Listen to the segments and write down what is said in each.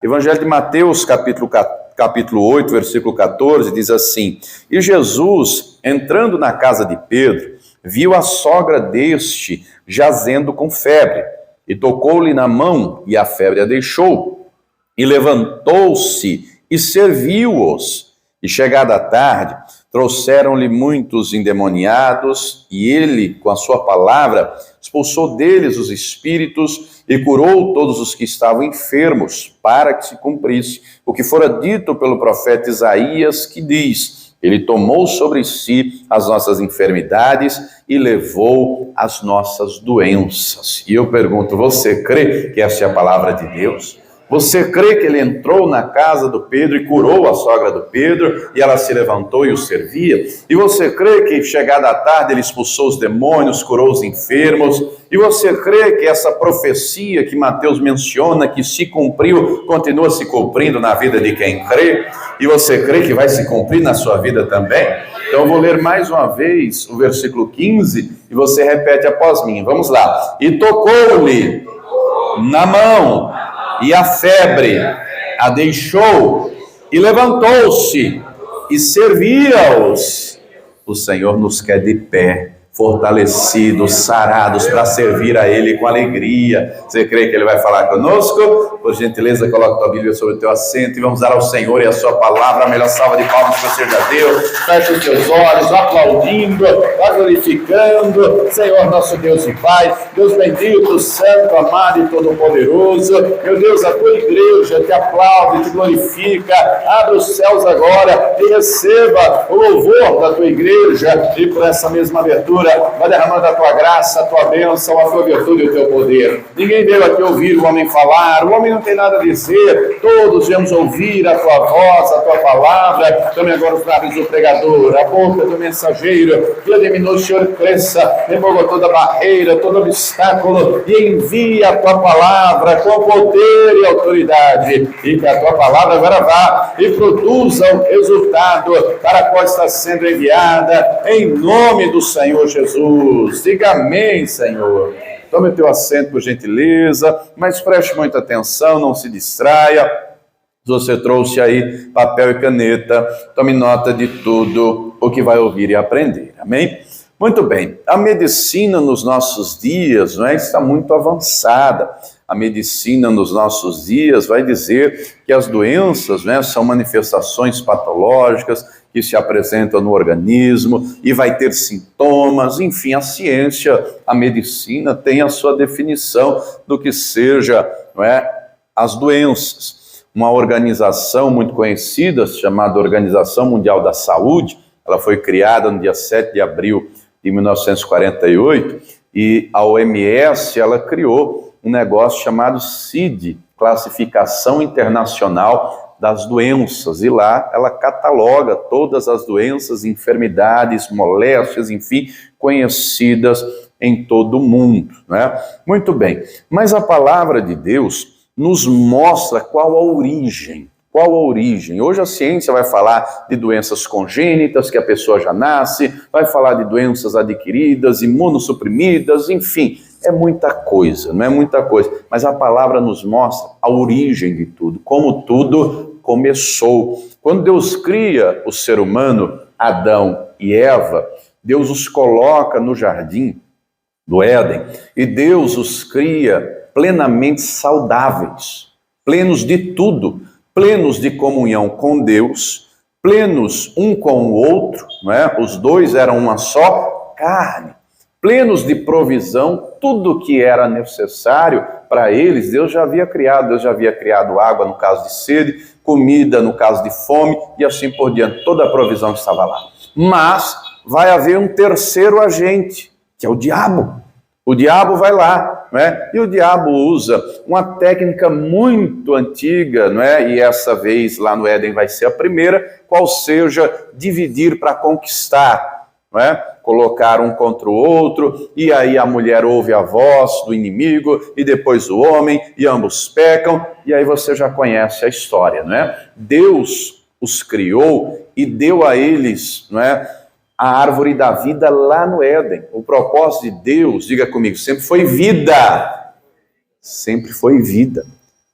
Evangelho de Mateus, capítulo 8, versículo 14, diz assim: E Jesus, entrando na casa de Pedro, viu a sogra deste jazendo com febre, e tocou-lhe na mão, e a febre a deixou. E levantou-se e serviu-os. E chegada a tarde, trouxeram-lhe muitos endemoniados, e ele, com a sua palavra, expulsou deles os espíritos e curou todos os que estavam enfermos, para que se cumprisse o que fora dito pelo profeta Isaías, que diz: Ele tomou sobre si as nossas enfermidades e levou as nossas doenças. E eu pergunto, você crê que essa é a palavra de Deus? Você crê que ele entrou na casa do Pedro e curou a sogra do Pedro, e ela se levantou e o servia? E você crê que, chegada a tarde, ele expulsou os demônios, curou os enfermos? E você crê que essa profecia que Mateus menciona, que se cumpriu, continua se cumprindo na vida de quem crê? E você crê que vai se cumprir na sua vida também? Então eu vou ler mais uma vez o versículo 15, e você repete após mim. Vamos lá. E tocou-lhe na mão, e a febre a deixou, e levantou-se e servia-os. O Senhor nos quer de pé, fortalecidos, sarados, para servir a Ele com alegria. Você crê que Ele vai falar conosco? Por gentileza, coloca a tua Bíblia sobre o teu assento e vamos dar ao Senhor e a sua palavra a melhor salva de palmas que você já deu. Fecha os teus olhos, aplaudindo, glorificando. Senhor, nosso Deus e Pai, Deus bendito, santo, amado e todo-poderoso. Meu Deus, a tua igreja te aplaude, te glorifica. Abre os céus agora e receba o louvor da tua igreja, e por essa mesma abertura vai derramando a tua graça, a tua bênção, a tua virtude e o teu poder. Ninguém veio aqui ouvir o homem falar, o homem não tem nada a dizer, todos viemos ouvir a tua voz, a tua palavra. Tome agora os lábios do pregador, a boca do mensageiro, que diminua, o Senhor cresça, remova toda barreira, todo obstáculo, e envia a tua palavra com poder e autoridade, e que a tua palavra agora vá e produza o resultado para a qual está sendo enviada, em nome do Senhor Jesus. Diga amém, Senhor. Tome o teu assento, por gentileza, mas preste muita atenção, não se distraia. Se você trouxe aí papel e caneta, tome nota de tudo o que vai ouvir e aprender. Amém? Muito bem. A medicina nos nossos dias, está muito avançada. A medicina nos nossos dias vai dizer que as doenças, são manifestações patológicas que se apresentam no organismo e vai ter sintomas. Enfim, a ciência, a medicina tem a sua definição do que seja, as doenças. Uma organização muito conhecida, chamada Organização Mundial da Saúde, ela foi criada no dia 7 de abril de 1948, e a OMS, ela criou um negócio chamado CID, Classificação Internacional das Doenças, e lá ela cataloga todas as doenças, enfermidades, moléstias, enfim, conhecidas em todo o mundo, Muito bem, mas a palavra de Deus nos mostra qual a origem. Qual a origem? Hoje a ciência vai falar de doenças congênitas, que a pessoa já nasce, vai falar de doenças adquiridas, imunossuprimidas, enfim, é muita coisa, não é muita coisa, mas a palavra nos mostra a origem de tudo, como tudo começou. Quando Deus cria o ser humano, Adão e Eva, Deus os coloca no jardim do Éden, e Deus os cria plenamente saudáveis, plenos de tudo, plenos de comunhão com Deus, plenos um com o outro, Os dois eram uma só carne, plenos de provisão, tudo que era necessário para eles, Deus já havia criado. Deus já havia criado água no caso de sede, comida no caso de fome, e assim por diante, toda a provisão estava lá. Mas vai haver um terceiro agente, que é o diabo. O diabo vai lá, e o diabo usa uma técnica muito antiga, e essa vez lá no Éden vai ser a primeira, qual seja dividir para conquistar, colocar um contra o outro, e aí a mulher ouve a voz do inimigo, e depois o homem, e ambos pecam, e aí você já conhece a história, Deus os criou e deu a eles, a árvore da vida lá no Éden. O propósito de Deus, diga comigo, sempre foi vida. Sempre foi vida.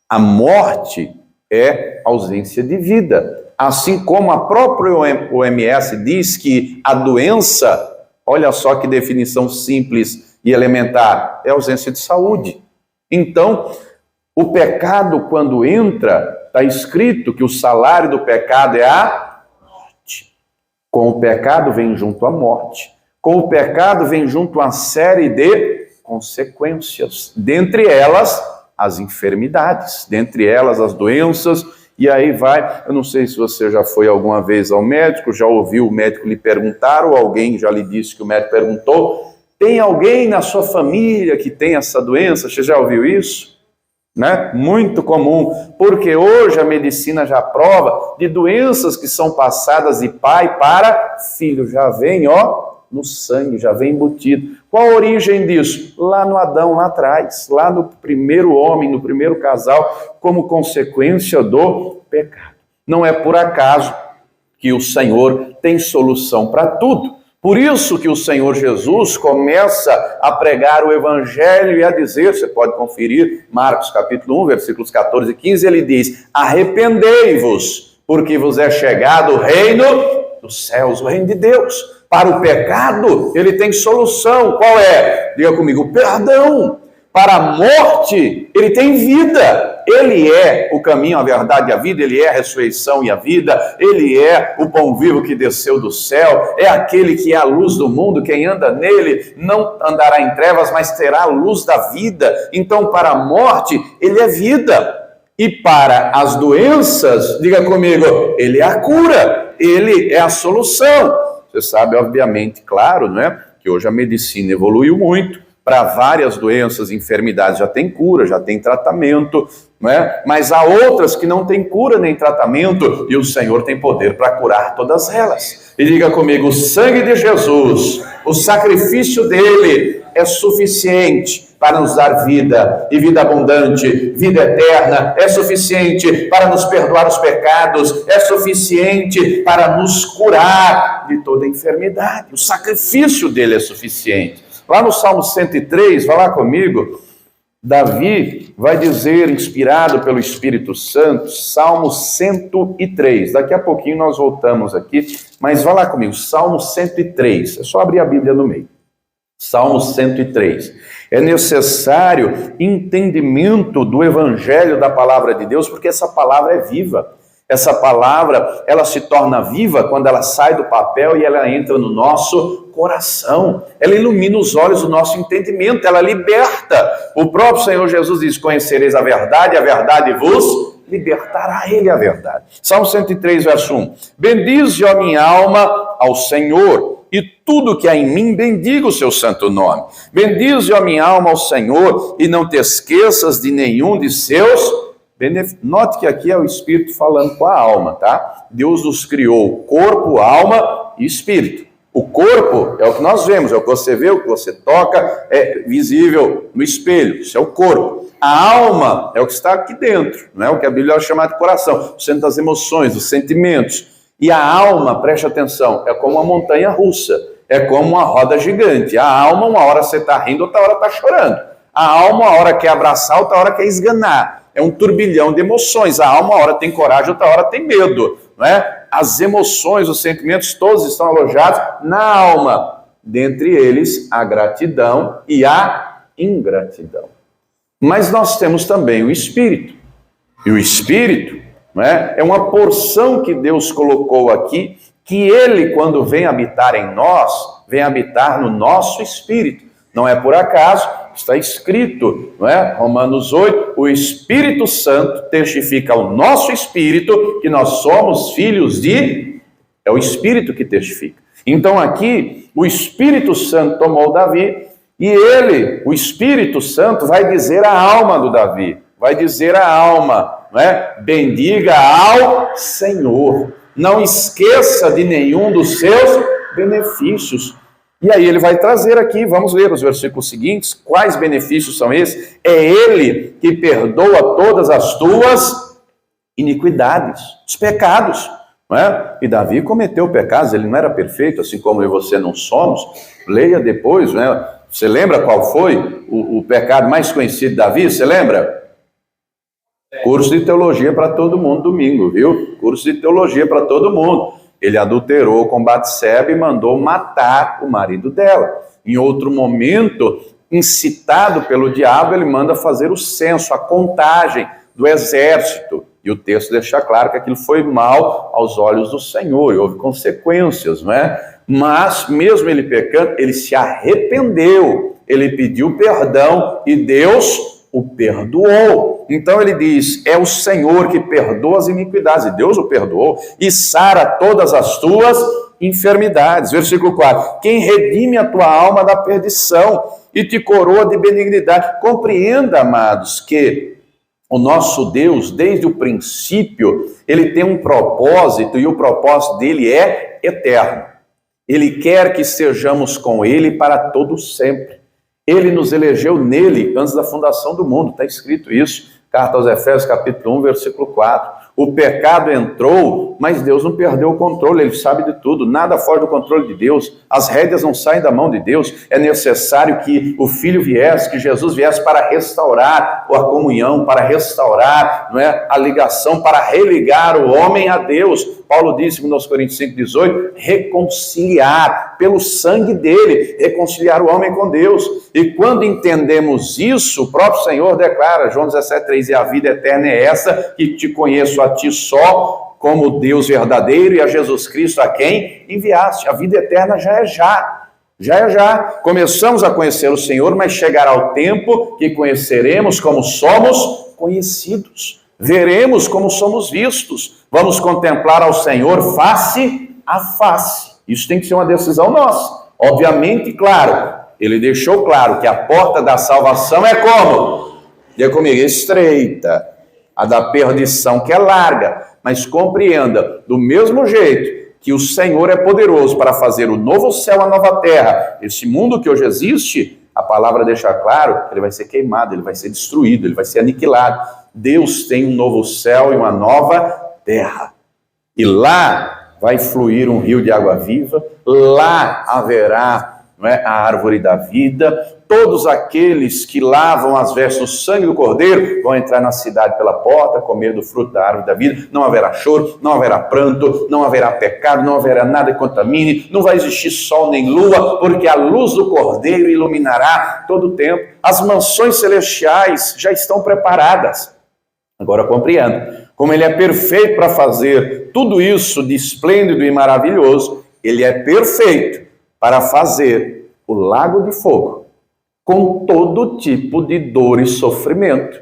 A morte é ausência de vida. Assim como a própria OMS diz que a doença, olha só que definição simples e elementar, é ausência de saúde. Então, o pecado, quando entra, está escrito que o salário do pecado é a morte. Com o pecado vem junto a morte. Com o pecado vem junto uma série de consequências. Dentre elas, as enfermidades. Dentre elas, as doenças. E aí vai, eu não sei se você já foi alguma vez ao médico, já ouviu o médico lhe perguntar, ou alguém já lhe disse que o médico perguntou, tem alguém na sua família que tem essa doença? Você já ouviu isso? Né? Muito comum, porque hoje a medicina já prova de doenças que são passadas de pai para filho, já vem, no sangue, já vem embutido. Qual a origem disso? Lá no Adão, lá atrás, lá no primeiro homem, no primeiro casal, como consequência do pecado. Não é por acaso que o Senhor tem solução para tudo. Por isso que o Senhor Jesus começa a pregar o Evangelho e a dizer, você pode conferir, Marcos capítulo 1, versículos 14 e 15, ele diz, arrependei-vos, porque vos é chegado o reino dos céus, o reino de Deus. Para o pecado, ele tem solução. Qual é? Diga comigo, perdão. Para a morte, ele tem vida. Ele é o caminho, a verdade e a vida. Ele é a ressurreição e a vida. Ele é o pão vivo que desceu do céu. É aquele que é a luz do mundo. Quem anda nele não andará em trevas, mas terá a luz da vida. Então, para a morte, ele é vida. E para as doenças, diga comigo, ele é a cura. Ele é a solução. Você sabe, obviamente, claro, não é? Que hoje a medicina evoluiu muito, para várias doenças e enfermidades já tem cura, já tem tratamento, não é? Mas há outras que não têm cura nem tratamento, e o Senhor tem poder para curar todas elas. E diga comigo, o sangue de Jesus, o sacrifício dele é suficiente para nos dar vida, e vida abundante, vida eterna, é suficiente para nos perdoar os pecados, é suficiente para nos curar de toda enfermidade. O sacrifício dele é suficiente. Lá no Salmo 103, vai lá comigo, Davi vai dizer, inspirado pelo Espírito Santo, Salmo 103. Daqui a pouquinho nós voltamos aqui, mas vai lá comigo, Salmo 103. É só abrir a Bíblia no meio. Salmo 103. É necessário entendimento do Evangelho da Palavra de Deus, porque essa palavra é viva. Essa palavra, ela se torna viva quando ela sai do papel e ela entra no nosso coração. Ela ilumina os olhos do nosso entendimento, ela liberta. O próprio Senhor Jesus diz, conhecereis a verdade vos libertará. Ele a verdade. Salmo 103, verso 1. Bendize, ó minha alma, ao Senhor, e tudo que há em mim, bendiga o seu santo nome. Bendize, ó minha alma, ao Senhor, e não te esqueças de nenhum de seus benefícios. Note que aqui é o Espírito falando com a alma, tá? Deus nos criou corpo, alma e espírito. O corpo é o que nós vemos, é o que você vê, o que você toca, é visível no espelho, isso é o corpo. A alma é o que está aqui dentro, não é o que a Bíblia chama de coração, o centro das emoções, dos sentimentos. E a alma, preste atenção, é como uma montanha russa, é como uma roda gigante. A alma, uma hora você está rindo, outra hora está chorando. A alma, uma hora quer abraçar, outra hora quer esganar. É um turbilhão de emoções. A alma, uma hora tem coragem, outra hora tem medo, não é? As emoções, os sentimentos, todos estão alojados na alma. Dentre eles, a gratidão e a ingratidão. Mas nós temos também o espírito. E o espírito, não é uma porção que Deus colocou aqui, que ele, quando vem habitar em nós, vem habitar no nosso espírito. Não é por acaso, está escrito, não é? Romanos 8, o Espírito Santo testifica ao nosso espírito que nós somos filhos de... É o Espírito que testifica. Então aqui, o Espírito Santo tomou Davi e ele, o Espírito Santo, vai dizer à alma do Davi, vai dizer à alma, não é? Bendiga ao Senhor, não esqueça de nenhum dos seus benefícios. E aí ele vai trazer aqui, vamos ler os versículos seguintes, quais benefícios são esses? É ele que perdoa todas as tuas iniquidades, os pecados, não é? E Davi cometeu pecados, ele não era perfeito, assim como eu e você não somos. Leia depois, não é? Você lembra qual foi o pecado mais conhecido de Davi? Você lembra? Curso de teologia para todo mundo domingo, viu? Curso de teologia para todo mundo. Ele adulterou com Batseba e mandou matar o marido dela. Em outro momento, incitado pelo diabo, ele manda fazer o censo, a contagem do exército. E o texto deixa claro que aquilo foi mal aos olhos do Senhor, e houve consequências, não é? Mas, mesmo ele pecando, ele se arrependeu, ele pediu perdão e Deus o perdoou. Então ele diz, é o Senhor que perdoa as iniquidades, e Deus o perdoou, e sara todas as tuas enfermidades. Versículo 4, quem redime a tua alma da perdição e te coroa de benignidade. Compreenda, amados, que o nosso Deus, desde o princípio, ele tem um propósito, e o propósito dele é eterno. Ele quer que sejamos com ele para todo sempre. Ele nos elegeu nele antes da fundação do mundo, está escrito isso. Carta aos Efésios, capítulo 1, versículo 4. O pecado entrou, mas Deus não perdeu o controle, ele sabe de tudo, nada foge do controle de Deus, as rédeas não saem da mão de Deus. É necessário que o Filho viesse, que Jesus viesse para restaurar a comunhão, para restaurar, não é, a ligação, para religar o homem a Deus. Paulo disse em 2 Coríntios 5,18, reconciliar pelo sangue dele, reconciliar o homem com Deus. E quando entendemos isso, o próprio Senhor declara, João 17,3, e a vida eterna é essa, que te conheço a ti só, como Deus verdadeiro, e a Jesus Cristo a quem enviaste. A vida eterna já é já. Começamos a conhecer o Senhor, mas chegará o tempo que conheceremos como somos conhecidos. Veremos como somos vistos. Vamos contemplar ao Senhor face a face. Isso tem que ser uma decisão nossa. Obviamente, claro, ele deixou claro que a porta da salvação é como? Diga comigo, estreita. A da perdição que é larga. Mas compreenda, do mesmo jeito que o Senhor é poderoso para fazer o novo céu, a nova terra, esse mundo que hoje existe, a palavra deixa claro que ele vai ser queimado, ele vai ser destruído, ele vai ser aniquilado. Deus tem um novo céu e uma nova terra. E lá vai fluir um rio de água viva, lá haverá, não é, a árvore da vida. Todos aqueles que lavam as vestes no sangue do Cordeiro vão entrar na cidade pela porta, comer do fruto da árvore da vida. Não haverá choro, não haverá pranto, não haverá pecado, não haverá nada que contamine, não vai existir sol nem lua, porque a luz do Cordeiro iluminará todo o tempo. As mansões celestiais já estão preparadas. Agora compreenda, como ele é perfeito para fazer tudo isso de esplêndido e maravilhoso, ele é perfeito para fazer o lago de fogo com todo tipo de dor e sofrimento,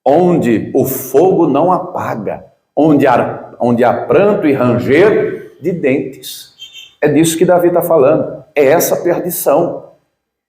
onde o fogo não apaga, onde há pranto e ranger de dentes. É disso que Davi está falando, é essa perdição.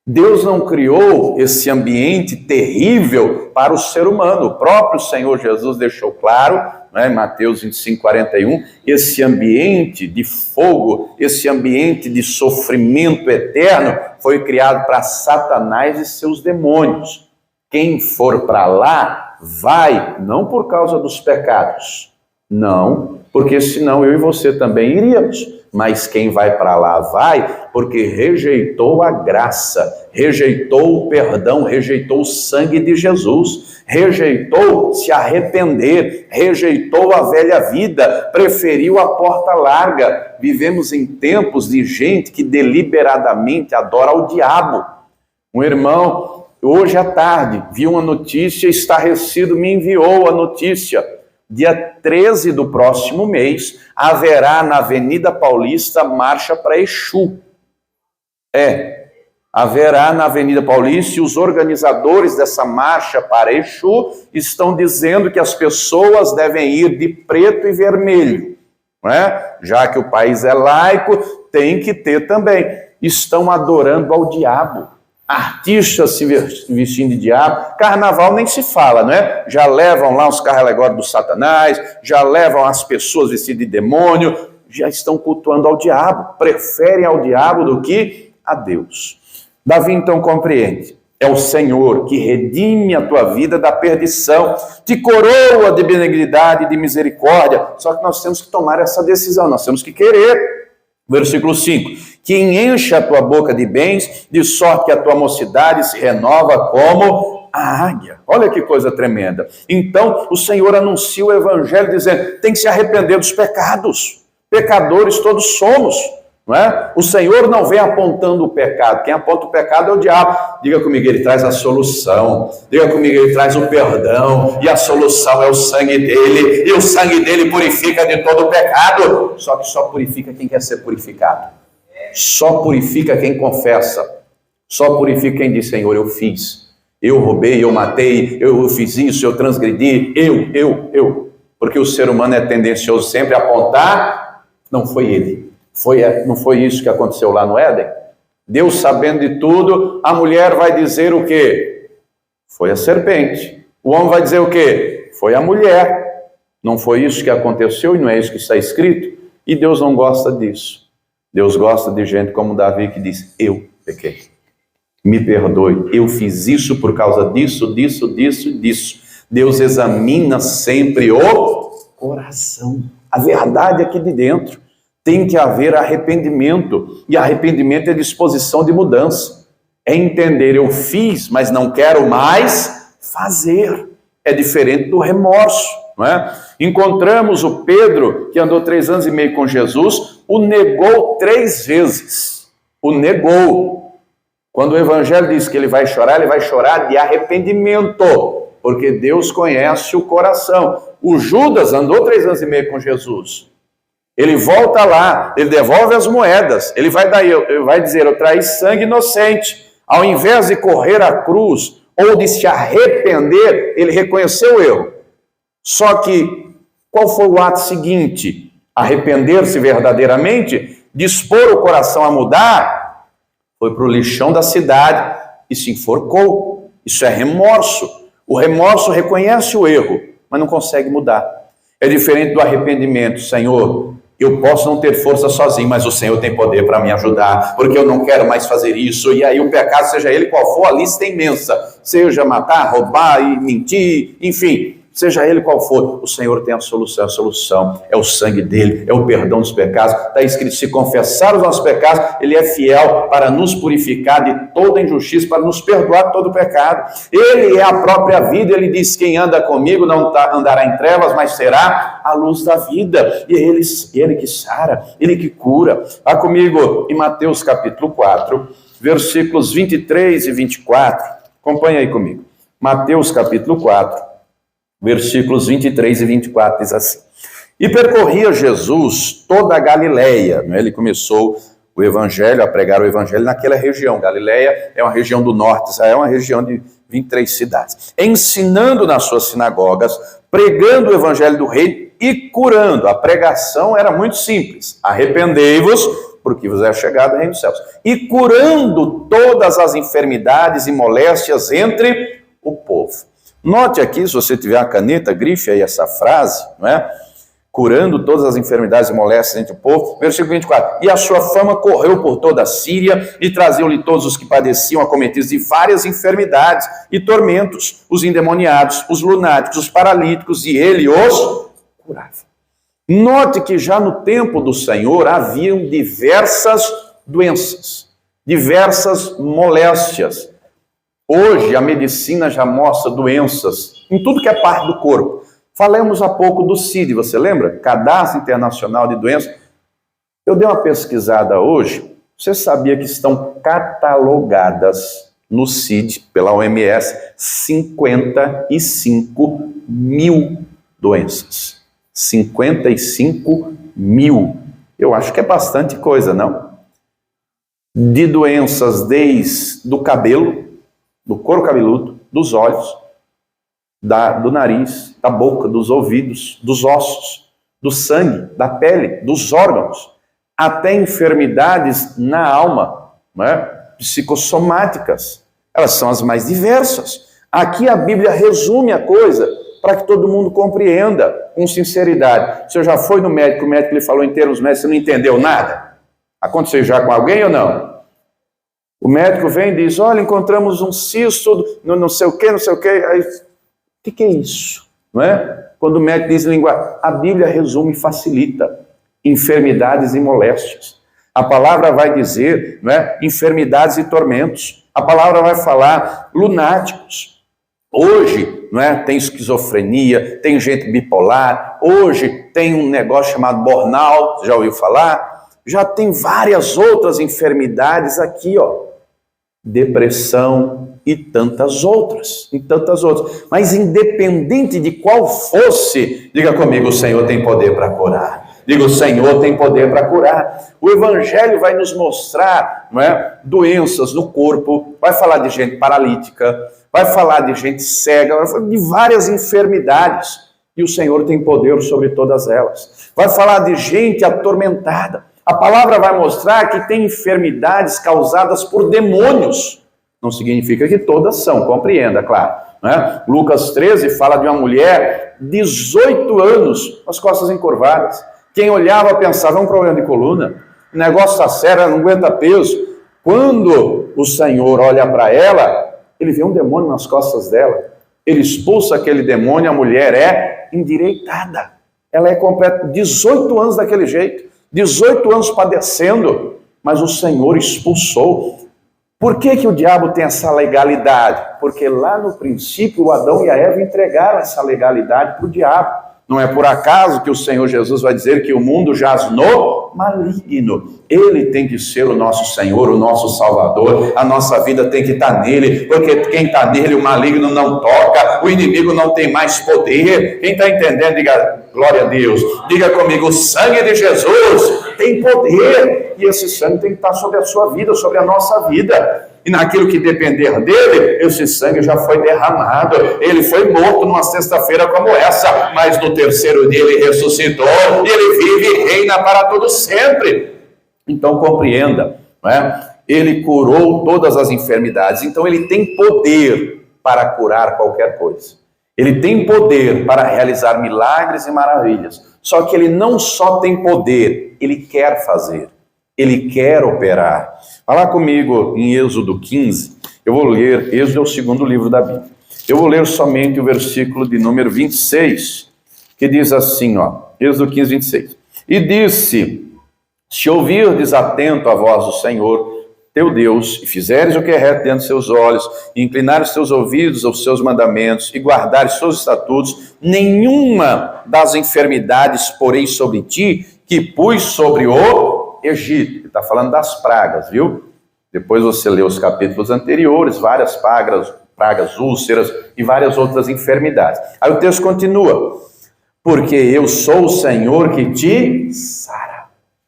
Deus não criou esse ambiente terrível para o ser humano. O próprio Senhor Jesus deixou claro, né, em Mateus 25:41, esse ambiente de fogo, esse ambiente de sofrimento eterno foi criado para Satanás e seus demônios. Quem for para lá vai, não por causa dos pecados, não, porque senão eu e você também iríamos. Mas quem vai para lá vai porque rejeitou a graça, rejeitou o perdão, rejeitou o sangue de Jesus, rejeitou se arrepender, rejeitou a velha vida, preferiu a porta larga. Vivemos em tempos de gente que deliberadamente adora ao diabo. Um irmão, hoje à tarde, viu uma notícia, estarrecido, me enviou a notícia. Dia 13 do próximo mês, haverá na Avenida Paulista marcha para Exu. Haverá na Avenida Paulista, e os organizadores dessa marcha para Exu estão dizendo que as pessoas devem ir de preto e vermelho. Não é? Já que o país é laico, tem que ter também. Estão adorando ao diabo. Artistas se vestindo de diabo, carnaval nem se fala, não é? Já levam lá os carros alegóricos do Satanás, já levam as pessoas vestidas de demônio, já estão cultuando ao diabo, preferem ao diabo do que a Deus. Davi então compreende, é o Senhor que redime a tua vida da perdição, te coroa de benignidade e de misericórdia, só que nós temos que tomar essa decisão, nós temos que querer. Versículo 5, que enche a tua boca de bens, de sorte que a tua mocidade se renova como a águia. Olha que coisa tremenda. Então, o Senhor anuncia o evangelho dizendo, tem que se arrepender dos pecados. Pecadores todos somos. Não é? O Senhor não vem apontando o pecado. Quem aponta o pecado é o diabo. Diga comigo, ele traz a solução. Diga comigo, ele traz o perdão. E a solução é o sangue dele. E o sangue dele purifica de todo o pecado. Só que só purifica quem quer ser purificado. Só purifica quem confessa. Só purifica quem diz, Senhor, eu fiz. Eu roubei, eu matei, eu fiz isso, eu transgredi. Eu. Porque o ser humano é tendencioso sempre a apontar. Não foi ele. Não foi isso que aconteceu lá no Éden? Deus, sabendo de tudo, a mulher vai dizer o quê? Foi a serpente. O homem vai dizer o quê? Foi a mulher. Não foi isso que aconteceu e não é isso que está escrito? E Deus não gosta disso. Deus gosta de gente como Davi que diz, eu pequei. Me perdoe, eu fiz isso por causa disso. Deus examina sempre o coração. A verdade aqui de dentro. Tem que haver arrependimento, e arrependimento é disposição de mudança. É entender, eu fiz, mas não quero mais fazer. É diferente do remorso, não é? Encontramos o Pedro, que andou 3 anos e meio com Jesus, o negou 3 vezes. O negou. Quando o Evangelho diz que ele vai chorar de arrependimento, porque Deus conhece o coração. O Judas andou 3 anos e meio com Jesus. Ele volta lá, ele devolve as moedas, ele vai dizer, eu traí sangue inocente. Ao invés de correr à cruz, ou de se arrepender, ele reconheceu o erro. Só que, qual foi o ato seguinte? Arrepender-se verdadeiramente, dispor o coração a mudar, foi para o lixão da cidade e se enforcou. Isso é remorso. O remorso reconhece o erro, mas não consegue mudar. É diferente do arrependimento. Senhor, eu posso não ter força sozinho, mas o Senhor tem poder para me ajudar, porque eu não quero mais fazer isso. E aí o pecado, seja ele qual for, a lista é imensa. Seja matar, roubar e mentir, enfim, seja ele qual for, o Senhor tem a solução é o sangue dele, é o perdão dos pecados. Está escrito, se confessar os nossos pecados, ele é fiel para nos purificar de toda injustiça, para nos perdoar todo o pecado. Ele é a própria vida, ele diz, quem anda comigo não andará em trevas, mas será a luz da vida. E ele que sara, ele que cura. Vá comigo em Mateus capítulo 4, versículos 23 e 24. Acompanha aí comigo. Mateus capítulo 4. Versículos 23 e 24 diz assim, e percorria Jesus toda a Galileia, né? Ele começou o evangelho, a pregar o evangelho naquela região. Galileia é uma região do norte, Israel é uma região de 23 cidades, ensinando nas suas sinagogas, pregando o evangelho do reino e curando. A pregação era muito simples, arrependei-vos, porque vos é chegado o reino dos céus, e curando todas as enfermidades e moléstias entre o povo. Note aqui, se você tiver a caneta, grife aí essa frase, não é? Curando todas as enfermidades e moléstias entre o povo. Versículo 24. E a sua fama correu por toda a Síria, e traziam-lhe todos os que padeciam, acometidos de várias enfermidades e tormentos, os endemoniados, os lunáticos, os paralíticos, e ele os curava. Note que já no tempo do Senhor haviam diversas doenças, diversas moléstias. Hoje a medicina já mostra doenças em tudo que é parte do corpo. Falamos há pouco do CID, você lembra? Cadastro Internacional de Doenças. Eu dei uma pesquisada hoje, você sabia que estão catalogadas no CID, pela OMS, 55 mil doenças. 55 mil. Eu acho que é bastante coisa, não? De doenças desde do cabelo, do couro cabeludo, dos olhos, do nariz, da boca, dos ouvidos, dos ossos, do sangue, da pele, dos órgãos, até enfermidades na alma, né? Psicossomáticas. Elas são as mais diversas. Aqui a Bíblia resume a coisa para que todo mundo compreenda com sinceridade. Você já foi no médico, o médico lhe falou em termos médicos, você não entendeu nada? Aconteceu já com alguém ou não? O médico vem e diz, olha, encontramos um cisto, não sei o quê. Aí, o que é isso? Não é? Quando o médico diz linguagem, a Bíblia resume e facilita enfermidades e moléstias. A palavra vai dizer, não é? Enfermidades e tormentos. A palavra vai falar lunáticos. Hoje, não é, tem esquizofrenia, tem gente bipolar, hoje tem um negócio chamado burnout, já ouviu falar? Já tem várias outras enfermidades aqui, ó. Depressão e tantas outras. Mas independente de qual fosse, diga comigo, o Senhor tem poder para curar. Diga, o Senhor tem poder para curar. O Evangelho vai nos mostrar, não é, doenças no corpo, vai falar de gente paralítica, vai falar de gente cega, vai falar de várias enfermidades. E o Senhor tem poder sobre todas elas. Vai falar de gente atormentada. A palavra vai mostrar que tem enfermidades causadas por demônios. Não significa que todas são, compreenda, claro. Né? Lucas 13 fala de uma mulher, 18 anos, com as costas encurvadas. Quem olhava pensava, é um problema de coluna, o negócio está sério, ela não aguenta peso. Quando o Senhor olha para ela, ele vê um demônio nas costas dela. Ele expulsa aquele demônio, a mulher é endireitada. Ela é completa, 18 anos daquele jeito, 18 anos padecendo, mas o Senhor expulsou. Por que o diabo tem essa legalidade? Porque lá no princípio o Adão e a Eva entregaram essa legalidade para o diabo. Não é por acaso que o Senhor Jesus vai dizer que o mundo jaz no maligno. Ele tem que ser o nosso Senhor, o nosso Salvador. A nossa vida tem que estar nele, porque quem está nele, o maligno não toca, o inimigo não tem mais poder. Quem está entendendo, diga glória a Deus. Diga comigo, o sangue de Jesus tem poder. E esse sangue tem que estar sobre a sua vida, sobre a nossa vida. E naquilo que depender dele, esse sangue já foi derramado. Ele foi morto numa sexta-feira como essa, mas no terceiro dia ele ressuscitou, e ele vive e reina para todo sempre. Então compreenda, não é? Ele curou todas as enfermidades, então ele tem poder para curar qualquer coisa. Ele tem poder para realizar milagres e maravilhas. Só que ele não só tem poder, ele quer fazer. Ele quer operar. Fala comigo em Êxodo 15, eu vou ler, Êxodo é o segundo livro da Bíblia. Eu vou ler somente o versículo de número 26, que diz assim, ó, Êxodo 15, 26. E disse, se ouvirdes atento a voz do Senhor, teu Deus, e fizeres o que é reto diante dos seus olhos, e inclinares os teus ouvidos aos seus mandamentos, e guardares seus estatutos, nenhuma das enfermidades porei sobre ti, que pus sobre o Egito. Ele está falando das pragas, viu? Depois você lê os capítulos anteriores, várias pragas, úlceras e várias outras enfermidades. Aí o texto continua, porque eu sou o Senhor que te sara.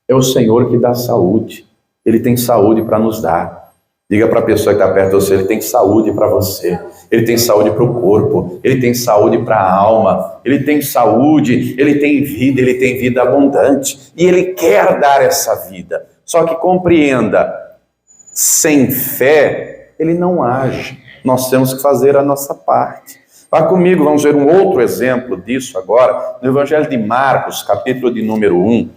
É o Senhor que dá saúde. Ele tem saúde para nos dar. Diga para a pessoa que está perto de você, ele tem saúde para você. Ele tem saúde para o corpo, ele tem saúde para a alma, ele tem saúde, ele tem vida abundante. E ele quer dar essa vida. Só que compreenda, sem fé, ele não age. Nós temos que fazer a nossa parte. Vá comigo, vamos ver um outro exemplo disso agora, no Evangelho de Marcos, capítulo de número 1,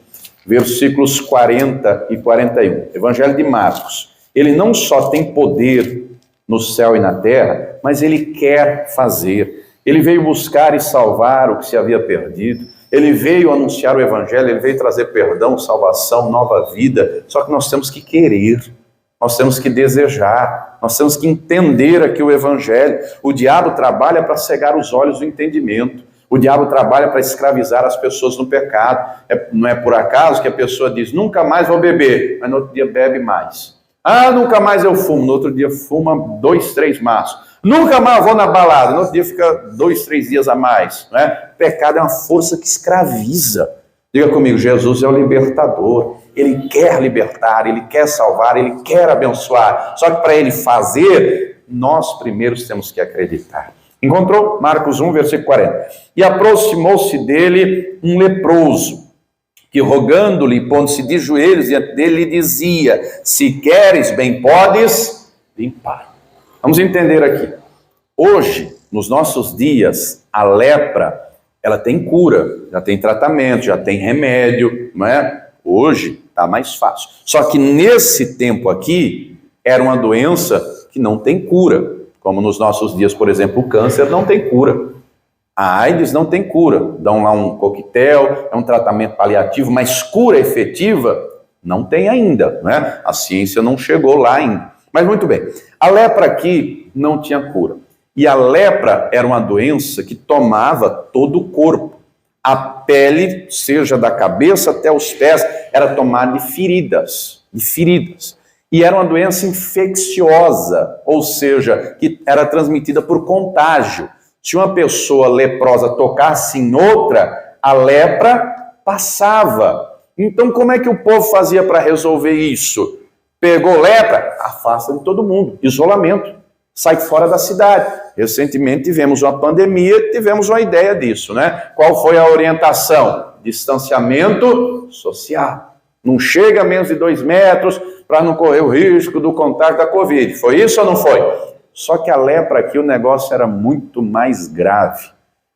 versículos 40 e 41. Evangelho de Marcos. Ele não só tem poder no céu e na terra, mas ele quer fazer. Ele veio buscar e salvar o que se havia perdido. Ele veio anunciar o Evangelho, ele veio trazer perdão, salvação, nova vida. Só que nós temos que querer, nós temos que desejar, nós temos que entender aqui o Evangelho. O diabo trabalha para cegar os olhos do entendimento. O diabo trabalha para escravizar as pessoas no pecado. Não é por acaso que a pessoa diz, nunca mais vou beber, mas no outro dia bebe mais. Ah, nunca mais eu fumo, no outro dia fuma 2, 3 maços. Nunca mais vou na balada, no outro dia fica 2, 3 dias a mais. Né? Pecado é uma força que escraviza. Diga comigo, Jesus é o libertador. Ele quer libertar, ele quer salvar, ele quer abençoar. Só que para ele fazer, nós primeiros temos que acreditar. Encontrou? Marcos 1, versículo 40. E aproximou-se dele um leproso, que rogando-lhe, pondo-se de joelhos diante dele, lhe dizia, se queres bem podes limpar. Vamos entender aqui. Hoje, nos nossos dias, a lepra, ela tem cura, já tem tratamento, já tem remédio, não é? Hoje está mais fácil. Só que nesse tempo aqui, era uma doença que não tem cura. Como nos nossos dias, por exemplo, o câncer não tem cura. A AIDS não tem cura, dão lá um coquetel, é um tratamento paliativo, mas cura efetiva não tem ainda, né? A ciência não chegou lá ainda. Mas muito bem, a lepra aqui não tinha cura. E a lepra era uma doença que tomava todo o corpo. A pele, seja da cabeça até os pés, era tomada de feridas. E era uma doença infecciosa, ou seja, que era transmitida por contágio. Se uma pessoa leprosa tocasse em outra, a lepra passava. Então, como é que o povo fazia para resolver isso? Pegou lepra, afasta de todo mundo, isolamento, sai fora da cidade. Recentemente tivemos uma pandemia, tivemos uma ideia disso, né? Qual foi a orientação? Distanciamento social. Não chega a menos de 2 metros para não correr o risco do contágio da Covid. Foi isso ou não foi? Só que a lepra aqui, o negócio era muito mais grave,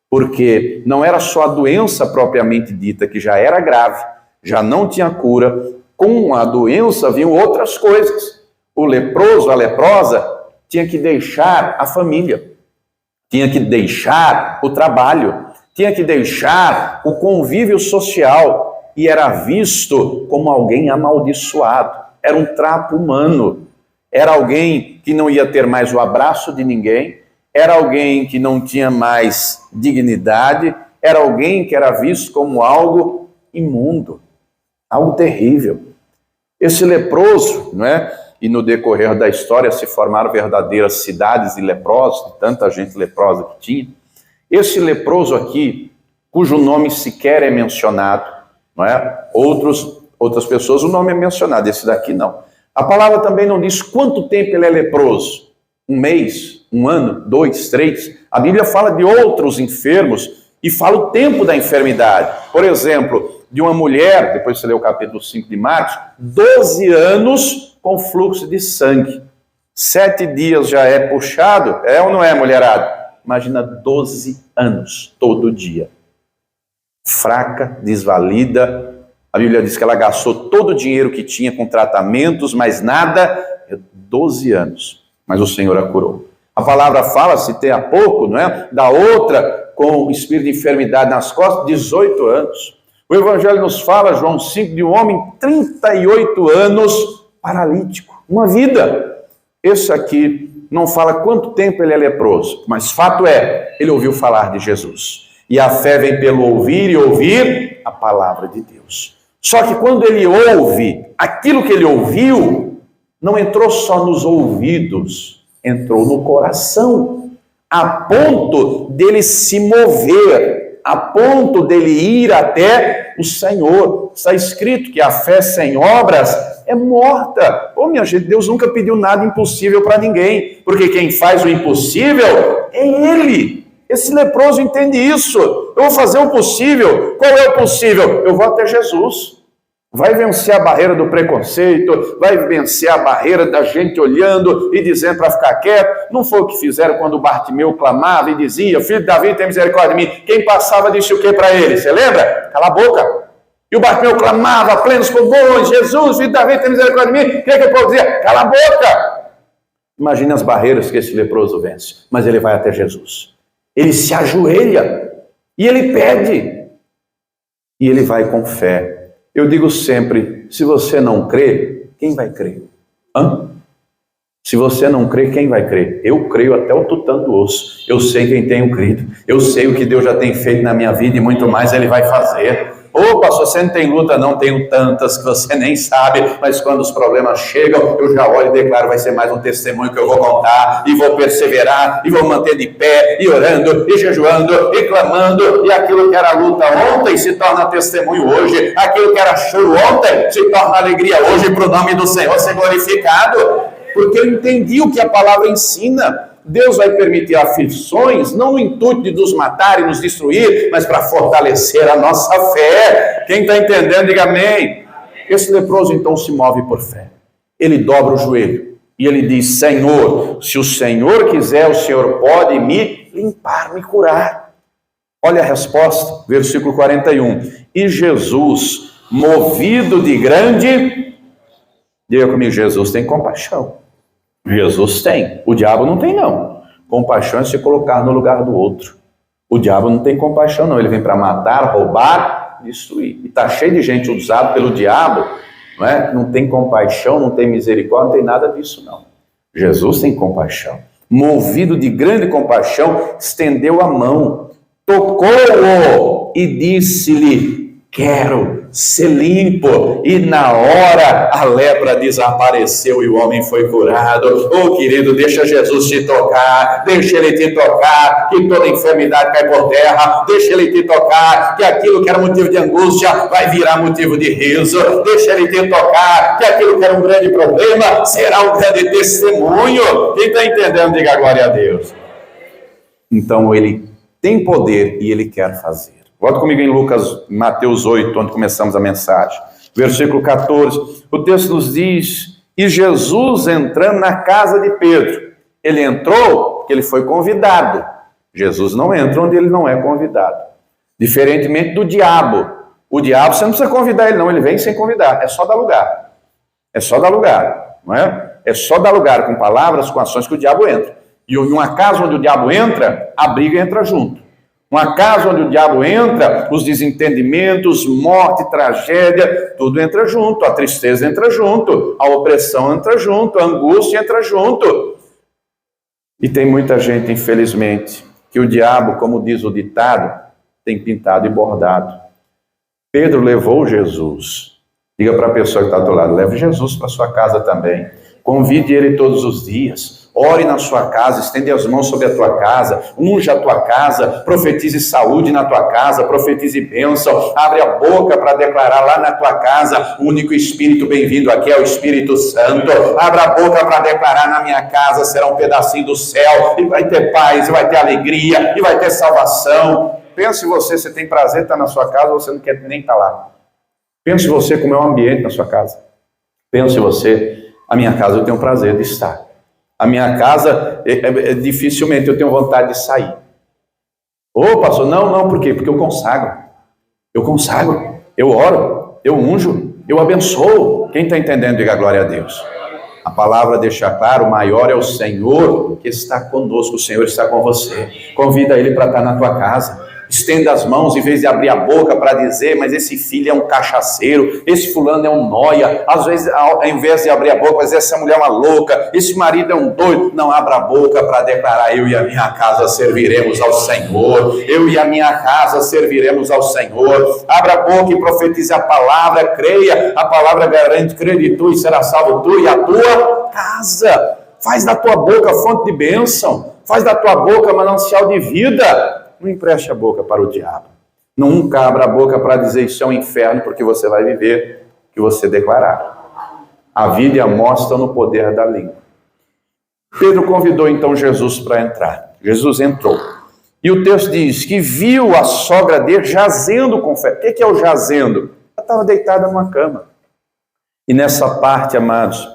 porque não era só a doença propriamente dita, que já era grave, já não tinha cura. Com a doença vinham outras coisas. O leproso, a leprosa, tinha que deixar a família, tinha que deixar o trabalho, tinha que deixar o convívio social, e era visto como alguém amaldiçoado. Era um trapo humano, era alguém que não ia ter mais o abraço de ninguém, era alguém que não tinha mais dignidade, era alguém que era visto como algo imundo, algo terrível. Esse leproso, não é? E no decorrer da história se formaram verdadeiras cidades de leprosos, de tanta gente leprosa que tinha. Esse leproso aqui, cujo nome sequer é mencionado, não é? Outras pessoas, o nome é mencionado, esse daqui não. A palavra também não diz quanto tempo ele é leproso. 1 mês, 1 ano, 2, 3. A Bíblia fala de outros enfermos e fala o tempo da enfermidade. Por exemplo, de uma mulher, depois você lê o capítulo 5 de Marcos, 12 anos com fluxo de sangue. 7 dias já é puxado, é ou não é, mulherada? Imagina 12 anos, todo dia. Fraca, desvalida. A Bíblia diz que ela gastou todo o dinheiro que tinha com tratamentos, mas nada, 12 anos. Mas o Senhor a curou. A palavra fala, citei há pouco, não é? Da outra com espírito de enfermidade nas costas, 18 anos. O Evangelho nos fala, João 5, de um homem 38 anos paralítico. Uma vida. Esse aqui não fala quanto tempo ele é leproso, mas fato é, ele ouviu falar de Jesus. E a fé vem pelo ouvir e ouvir a palavra de Deus. Só que quando ele ouve, aquilo que ele ouviu, não entrou só nos ouvidos, entrou no coração, a ponto dele se mover, a ponto dele ir até o Senhor. Está escrito que a fé sem obras é morta. Ô, minha gente, Deus nunca pediu nada impossível para ninguém, porque quem faz o impossível é Ele. Esse leproso entende isso. Eu vou fazer o possível. Qual é o possível? Eu vou até Jesus. Vai vencer a barreira do preconceito, vai vencer a barreira da gente olhando e dizendo para ficar quieto. Não foi o que fizeram quando o Bartimeu clamava e dizia: Filho de Davi, tem misericórdia de mim. Quem passava disse o que para ele? Você lembra? Cala a boca. E o Bartimeu clamava, plenos pulmões: Jesus, filho de Davi, tem misericórdia de mim. O que o povo dizia? Cala a boca. Imagine as barreiras que esse leproso vence. Mas ele vai até Jesus. Ele se ajoelha e ele pede. E ele vai com fé. Eu digo sempre, se você não crê, quem vai crer? Se você não crê, quem vai crer? Eu creio até o tutano do osso. Eu sei quem tenho crido. Eu sei o que Deus já tem feito na minha vida e muito mais Ele vai fazer. Ô, pastor, você não tem luta? Não, tenho tantas que você nem sabe, mas quando os problemas chegam, eu já olho e declaro, vai ser mais um testemunho que eu vou contar, e vou perseverar, e vou manter de pé, e orando, e jejuando, e clamando, e aquilo que era luta ontem se torna testemunho hoje, aquilo que era choro ontem se torna alegria hoje, para o nome do Senhor ser glorificado, porque eu entendi o que a palavra ensina. Deus vai permitir aflições, não no intuito de nos matar e nos destruir, mas para fortalecer a nossa fé. Quem está entendendo, diga amém. Esse leproso então se move por fé. Ele dobra o joelho e ele diz: Senhor, se o Senhor quiser, o Senhor pode me limpar, me curar. Olha a resposta, versículo 41. E Jesus, movido de grande, diga comigo, Jesus tem compaixão. Jesus tem, o diabo não tem não. Compaixão é se colocar no lugar do outro. O diabo não tem compaixão não, ele vem para matar, roubar, destruir. E está cheio de gente usada pelo diabo, não é? Não tem compaixão, não tem misericórdia, não tem nada disso não. Jesus tem compaixão. movido de grande compaixão, estendeu a mão, tocou-o e disse-lhe: quero ser limpo. E na hora a lepra desapareceu e o homem foi curado. Oh, querido, deixa Jesus te tocar, deixa ele te tocar, que toda enfermidade cai por terra, deixa ele te tocar, que aquilo que era motivo de angústia vai virar motivo de riso, deixa ele te tocar, que aquilo que era um grande problema será um grande testemunho. Quem está entendendo, diga glória a Deus. Então ele tem poder e ele quer fazer. Volta comigo em Mateus 8, onde começamos a mensagem. Versículo 14. O texto nos diz: e Jesus entrando na casa de Pedro. Ele entrou porque ele foi convidado. Jesus não entra onde ele não é convidado. Diferentemente do diabo. O diabo você não precisa convidar ele não, ele vem sem convidar. É só dar lugar. É só dar lugar, não é? É só dar lugar com palavras, com ações que o diabo entra. E em uma casa onde o diabo entra, a briga entra junto. Uma casa onde o diabo entra, os desentendimentos, morte, tragédia, tudo entra junto. A tristeza entra junto, a opressão entra junto, a angústia entra junto. E tem muita gente, infelizmente, que o diabo, como diz o ditado, tem pintado e bordado. Pedro levou Jesus. Diga para a pessoa que está do lado: leve Jesus para sua casa também. Convide ele todos os dias. Ore na sua casa, estende as mãos sobre a tua casa, unja a tua casa, profetize saúde na tua casa, profetize bênção, abre a boca para declarar lá na tua casa: o único Espírito bem-vindo aqui é o Espírito Santo. Abra a boca para declarar: na minha casa será um pedacinho do céu, e vai ter paz, e vai ter alegria, e vai ter salvação. Pense você tem prazer de estar na sua casa, você não quer nem estar lá. Pense você como é o ambiente na sua casa. Pense você: a minha casa eu tenho prazer de estar. A minha casa, dificilmente eu tenho vontade de sair. Ô, pastor, não, por quê? Porque eu consagro, eu oro, eu unjo, eu abençoo. Quem está entendendo, diga glória a Deus. A palavra deixa claro: o maior é o Senhor que está conosco, o Senhor está com você. Convida ele para estar na tua casa. Estenda as mãos, em vez de abrir a boca para dizer: mas esse filho é um cachaceiro, esse fulano é um nóia. Às vezes, ao invés de abrir a boca, mas essa mulher é uma louca, esse marido é um doido. Não, abra a boca para declarar: eu e a minha casa serviremos ao Senhor. Eu e a minha casa serviremos ao Senhor. Abra a boca e profetize a palavra, creia. A palavra garante: crede tu e será salvo tu e a tua casa. Faz da tua boca fonte de bênção. Faz da tua boca manancial de vida. Não empreste a boca para o diabo. Nunca abra a boca para dizer: isso é um inferno, porque você vai viver o que você declarar. A vida e a morte estão no poder da língua. Pedro convidou então Jesus para entrar. Jesus entrou. E o texto diz que viu a sogra dele jazendo com fé. O que é o jazendo? Ela estava deitada numa cama. E nessa parte, amados,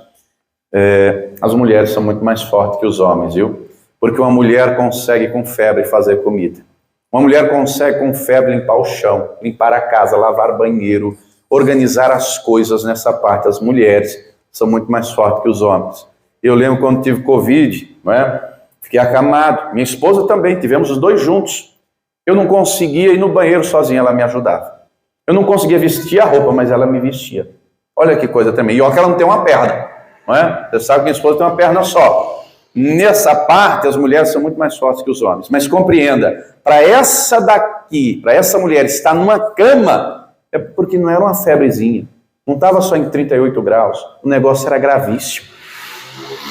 as mulheres são muito mais fortes que os homens, viu? Porque uma mulher consegue com febre fazer comida. Uma mulher consegue com febre limpar o chão, limpar a casa, lavar banheiro, organizar as coisas nessa parte. As mulheres são muito mais fortes que os homens. Eu lembro quando tive Covid, não é? Fiquei acamado. Minha esposa também, tivemos os dois juntos. Eu não conseguia ir no banheiro sozinha, ela me ajudava. Eu não conseguia vestir a roupa, mas ela me vestia. Olha que coisa também. E olha que ela não tem uma perna, não é? Você sabe que minha esposa tem uma perna só. Nessa parte, as mulheres são muito mais fortes que os homens. Mas compreenda, para essa daqui, para essa mulher estar numa cama, é porque não era uma febrezinha. Não estava só em 38 graus. O negócio era gravíssimo.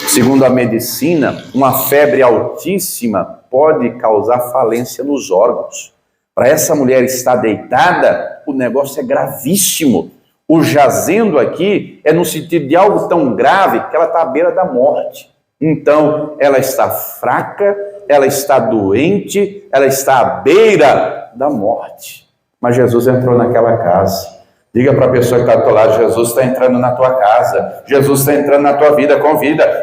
Segundo a medicina, uma febre altíssima pode causar falência nos órgãos. Para essa mulher estar deitada, o negócio é gravíssimo. O jazendo aqui é no sentido de algo tão grave que ela está à beira da morte. Então, ela está fraca, ela está doente, ela está à beira da morte. Mas Jesus entrou naquela casa. Diga para a pessoa que está do teu lado: Jesus está entrando na tua casa, Jesus está entrando na tua vida.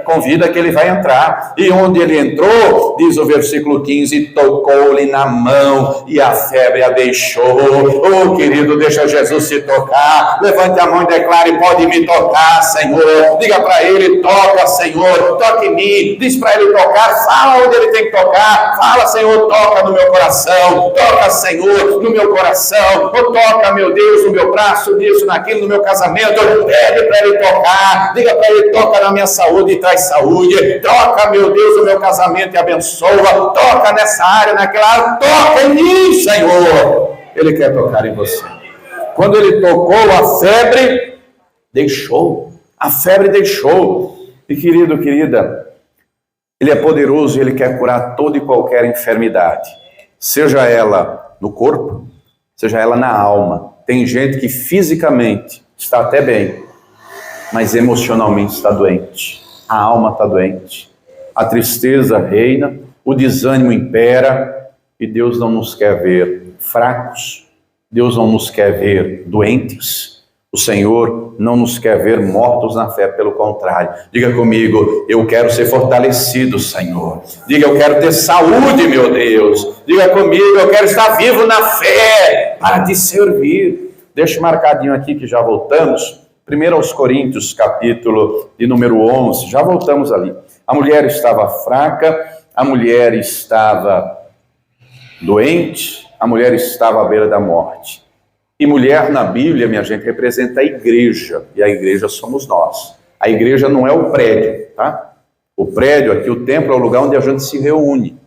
Convida que ele vai entrar. E onde ele entrou, diz o versículo 15, tocou-lhe na mão e a febre a deixou. Oh, querido, deixa Jesus se tocar. Levante a mão e declare: pode me tocar, Senhor. Diga para ele: toca, Senhor, toque em mim. Diz para ele tocar, fala onde ele tem que tocar. Fala: Senhor, toca no meu coração. Toca, Senhor, no meu coração. Ou toca, meu Deus, no meu braço, fracasso nisso, naquilo, no meu casamento, pede para ele tocar, diga para ele, toca na minha saúde e traz saúde, toca, meu Deus, o meu casamento e abençoa, toca nessa área, naquela área, toca em mim, Senhor. Ele quer tocar em você. Quando ele tocou, a febre deixou. A febre deixou. E querido, querida, ele é poderoso e ele quer curar toda e qualquer enfermidade. Seja ela no corpo, seja ela na alma. Tem gente que fisicamente está até bem, mas emocionalmente está doente. A alma está doente. A tristeza reina, o desânimo impera e Deus não nos quer ver fracos. Deus não nos quer ver doentes. O Senhor não nos quer ver mortos na fé, pelo contrário. Diga comigo, eu quero ser fortalecido, Senhor. Diga, eu quero ter saúde, meu Deus. Diga comigo, eu quero estar vivo na fé para te servir. Deixa marcadinho aqui que já voltamos. 1 Coríntios, capítulo de número 11. Já voltamos ali. A mulher estava fraca, a mulher estava doente, a mulher estava à beira da morte. E mulher na Bíblia, minha gente, representa a igreja. E a igreja somos nós. A igreja não é o prédio, tá? O prédio aqui, o templo, é o lugar onde a gente se reúne.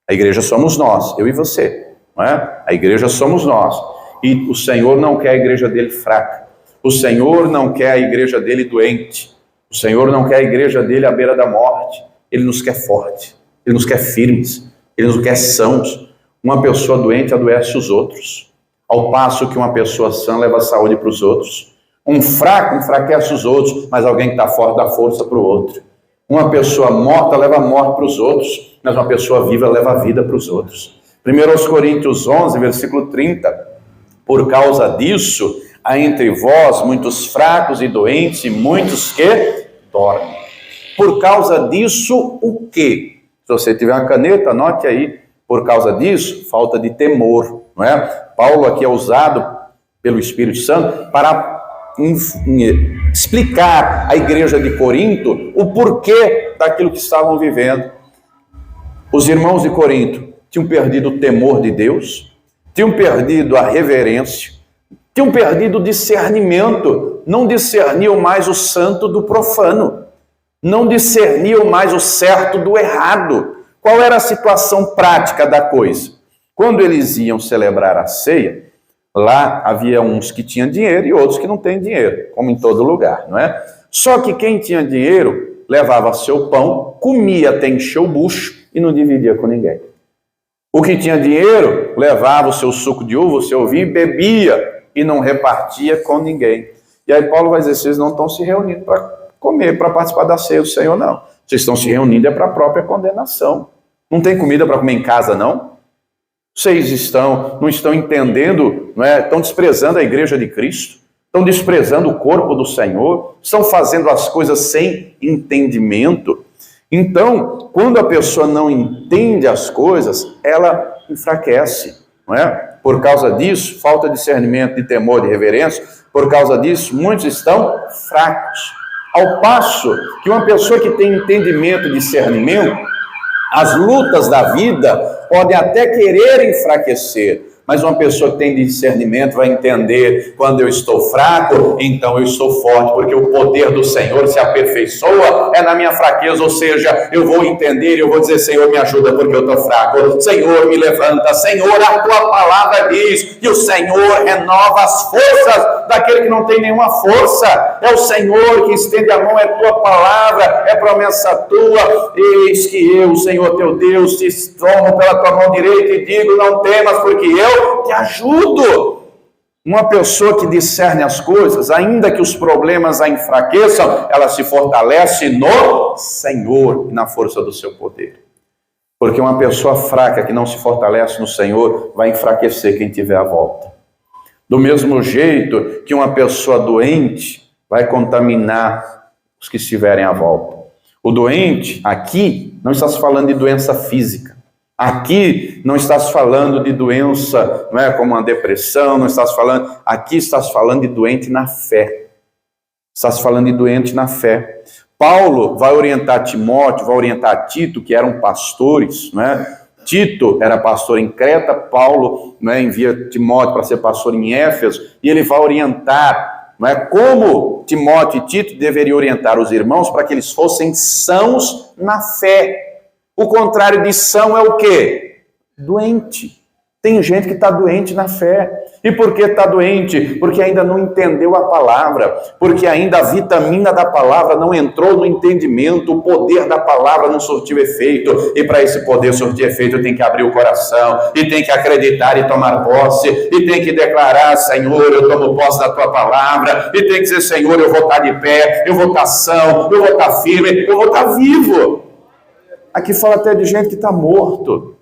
A igreja somos nós, eu e você, não é? A igreja somos nós. E o Senhor não quer a igreja dele fraca. O Senhor não quer a igreja dele doente. O Senhor não quer a igreja dele à beira da morte. Ele nos quer forte. Ele nos quer firmes. Ele nos quer sãos. Uma pessoa doente adoece os outros. Ao passo que uma pessoa sã leva a saúde para os outros. Um fraco enfraquece os outros, mas alguém que está forte dá força para o outro. Uma pessoa morta leva a morte para os outros, mas uma pessoa viva leva a vida para os outros. 1 Coríntios 11, versículo 30. Por causa disso, há entre vós muitos fracos e doentes e muitos que dormem. Por causa disso, o quê? Se você tiver uma caneta, anote aí. Por causa disso, falta de temor, não é? Paulo aqui é usado pelo Espírito Santo para explicar à igreja de Corinto o porquê daquilo que estavam vivendo. Os irmãos de Corinto tinham perdido o temor de Deus, tinham perdido a reverência, tinham perdido o discernimento, não discerniam mais o santo do profano, não discerniam mais o certo do errado. Qual era a situação prática da coisa? Quando eles iam celebrar a ceia, lá havia uns que tinham dinheiro e outros que não têm dinheiro, como em todo lugar, não é? Só que quem tinha dinheiro levava seu pão, comia até encher o bucho e não dividia com ninguém. O que tinha dinheiro levava o seu suco de uva, o seu vinho, bebia e não repartia com ninguém. E aí Paulo vai dizer, vocês não estão se reunindo para comer, para participar da ceia do Senhor, não. Vocês estão se reunindo para a própria condenação. Não tem comida para comer em casa, não? Vocês não estão entendendo, não é? Estão desprezando a igreja de Cristo, estão desprezando o corpo do Senhor, estão fazendo as coisas sem entendimento. Então, quando a pessoa não entende as coisas, ela enfraquece, não é? Por causa disso, falta de discernimento, de temor, de reverência, por causa disso, muitos estão fracos. Ao passo que uma pessoa que tem entendimento, discernimento, as lutas da vida podem até querer enfraquecer, mas uma pessoa que tem discernimento vai entender, quando eu estou fraco, então eu estou forte, porque o poder do Senhor se aperfeiçoa na minha fraqueza, ou seja, eu vou entender e eu vou dizer, Senhor, me ajuda porque eu estou fraco, Senhor, me levanta, Senhor, a tua palavra diz que o Senhor renova as forças daquele que não tem nenhuma força, é o Senhor que estende a mão, é tua palavra, é promessa tua, eis que eu, Senhor teu Deus, te tomo pela tua mão direita e digo, não temas, porque eu te ajudo. Uma pessoa que discerne as coisas, ainda que os problemas a enfraqueçam, ela se fortalece no Senhor e na força do seu poder. Porque uma pessoa fraca que não se fortalece no Senhor vai enfraquecer quem tiver à volta. Do mesmo jeito que uma pessoa doente vai contaminar os que estiverem à volta. O doente, aqui, não está se falando de doença física. Aqui não estás falando de doença, não é, como uma depressão, não estás falando, aqui estás falando de doente na fé. Estás falando de doente na fé. Paulo vai orientar Timóteo, vai orientar Tito, que eram pastores, não é? Tito era pastor em Creta, Paulo, né, envia Timóteo para ser pastor em Éfeso, e ele vai orientar, não é, como Timóteo e Tito deveriam orientar os irmãos para que eles fossem sãos na fé. O contrário de são é o quê? Doente. Tem gente que está doente na fé. E por que está doente? Porque ainda não entendeu a palavra, porque ainda a vitamina da palavra não entrou no entendimento, o poder da palavra não surtiu efeito, e para esse poder surtir efeito tem que abrir o coração, e tem que acreditar e tomar posse, e tem que declarar: Senhor, eu tomo posse da tua palavra, e tem que dizer: Senhor, eu vou estar de pé, eu vou estar são, eu vou estar firme, eu vou estar vivo. Aqui fala até de gente que está morto.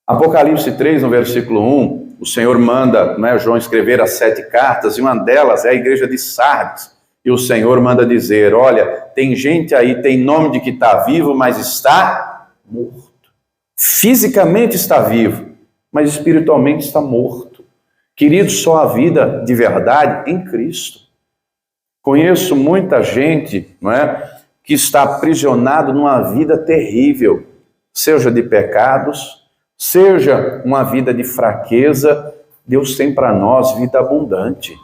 Apocalipse 3, no versículo 1, o Senhor manda, né, João escrever as 7 cartas, e uma delas é a igreja de Sardes. E o Senhor manda dizer: olha, tem gente aí, tem nome de que está vivo, mas está morto. Fisicamente está vivo, mas espiritualmente está morto. Querido, só a vida de verdade em Cristo. Conheço muita gente, não é, que está aprisionado numa vida terrível, seja de pecados, seja uma vida de fraqueza. Deus tem para nós vida abundante.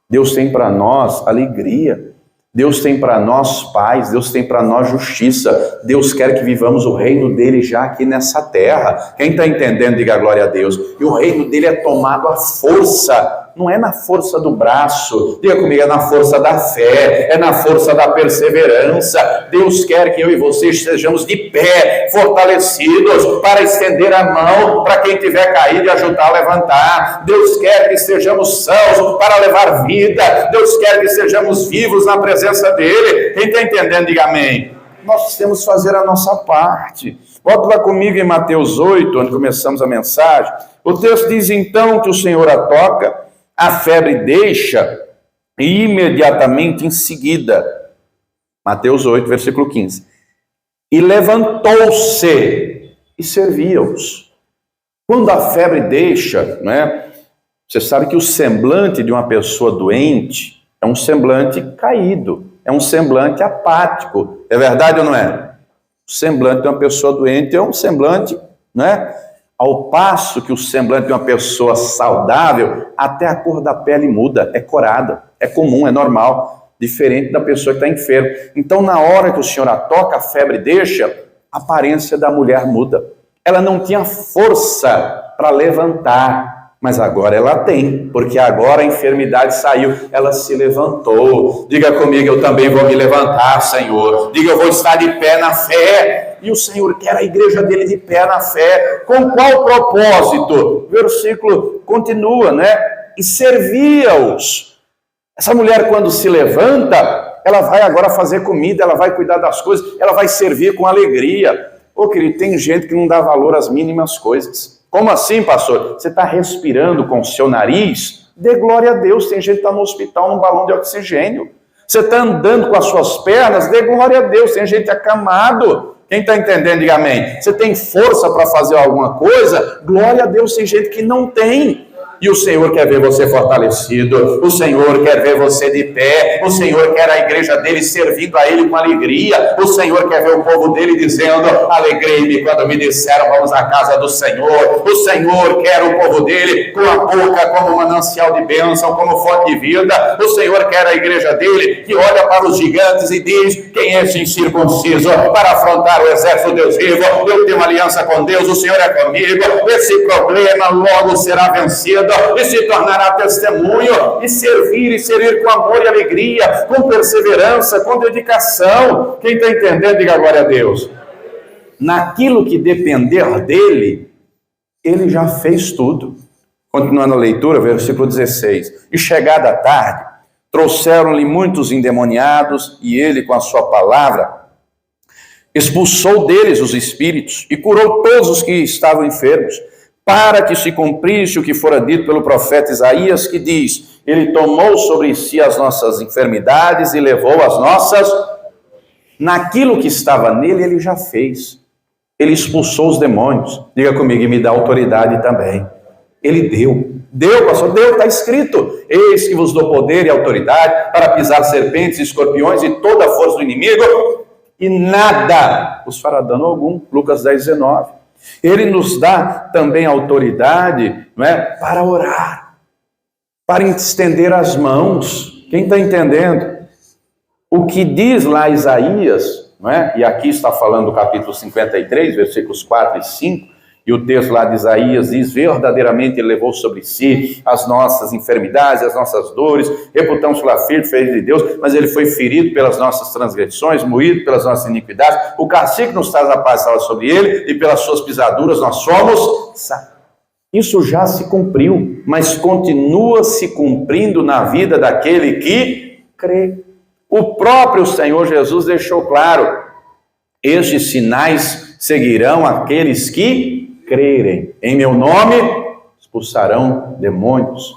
Deus tem para nós alegria. Deus tem para nós paz. Deus tem para nós justiça. Deus quer que vivamos o reino dele já aqui nessa terra. Quem está entendendo, diga glória a Deus. E o reino dele é tomado à força. Não é na força do braço, diga comigo, é na força da fé, é na força da perseverança. Deus quer que eu e você estejamos de pé, fortalecidos, para estender a mão para quem tiver caído e ajudar a levantar. Deus quer que estejamos sãos para levar vida. Deus quer que estejamos vivos na presença dele. Quem está entendendo, diga amém. Nós temos que fazer a nossa parte. Volta lá comigo em Mateus 8, onde começamos a mensagem. O texto diz então que o Senhor a toca, a febre deixa, e imediatamente em seguida, Mateus 8, versículo 15, e levantou-se e servia-os. Quando a febre deixa, né, você sabe que o semblante de uma pessoa doente é um semblante caído, é um semblante apático. É verdade ou não é? O semblante de uma pessoa doente é um semblante, né? Ao passo que o semblante de uma pessoa saudável, até a cor da pele muda, é corada, é comum, é normal, diferente da pessoa que está enferma. Então, na hora que o Senhor a toca, a febre deixa, a aparência da mulher muda. Ela não tinha força para levantar, mas agora ela tem, porque agora a enfermidade saiu, ela se levantou. Diga comigo, eu também vou me levantar, Senhor. Diga, eu vou estar de pé na fé. E o Senhor quer a igreja dele de pé na fé. Com qual propósito? O versículo continua, né? E servia-os. Essa mulher, quando se levanta, ela vai agora fazer comida, ela vai cuidar das coisas, ela vai servir com alegria. Ô, querido, tem gente que não dá valor às mínimas coisas. Como assim, pastor? Você está respirando com o seu nariz? Dê glória a Deus. Tem gente que está no hospital num balão de oxigênio. Você está andando com as suas pernas? Dê glória a Deus. Tem gente acamado. Quem está entendendo, diga amém. Você tem força para fazer alguma coisa? Glória a Deus. Tem gente que não tem. E o Senhor quer ver você fortalecido, o Senhor quer ver você de pé, o Senhor quer a igreja dele servindo a ele com alegria, o Senhor quer ver o povo dele dizendo: alegrei-me quando me disseram vamos à casa do Senhor. O Senhor quer o povo dele com a boca como um manancial de bênção, como fonte de vida. O Senhor quer a igreja dele que olha para os gigantes e diz: quem é esse incircunciso para afrontar o exército de Deus vivo? Eu tenho aliança com Deus, o Senhor é comigo, esse problema logo será vencido e se tornará testemunho, e servir com amor e alegria, com perseverança, com dedicação. Quem está entendendo, diga glória a Deus. Naquilo que depender dele, ele já fez tudo. Continuando a leitura, versículo 16. E chegada a tarde, trouxeram-lhe muitos endemoniados, e ele com a sua palavra expulsou deles os espíritos, e curou todos os que estavam enfermos, para que se cumprisse o que fora dito pelo profeta Isaías, que diz: ele tomou sobre si as nossas enfermidades e levou as nossas. Naquilo que estava nele, ele já fez. Ele expulsou os demônios. Diga comigo, e me dá autoridade também. Ele deu, pastor, deu, está escrito: eis que vos dou poder e autoridade para pisar serpentes, escorpiões e toda a força do inimigo, e nada os fará dano algum. Lucas 10, 19. Ele nos dá também autoridade, não é, para orar, para estender as mãos. Quem está entendendo? O que diz lá Isaías, não é? E aqui está falando do capítulo 53, versículos 4 e 5, e o texto lá de Isaías diz: verdadeiramente ele levou sobre si as nossas enfermidades, as nossas dores, reputamos pela ferido de Deus, mas ele foi ferido pelas nossas transgressões, moído pelas nossas iniquidades, o castigo que nos traz a paz estava sobre ele, e pelas suas pisaduras nós somos sarados. Isso já se cumpriu, mas continua se cumprindo na vida daquele que crê. O próprio Senhor Jesus deixou claro: estes sinais seguirão aqueles que crerem. Em meu nome expulsarão demônios,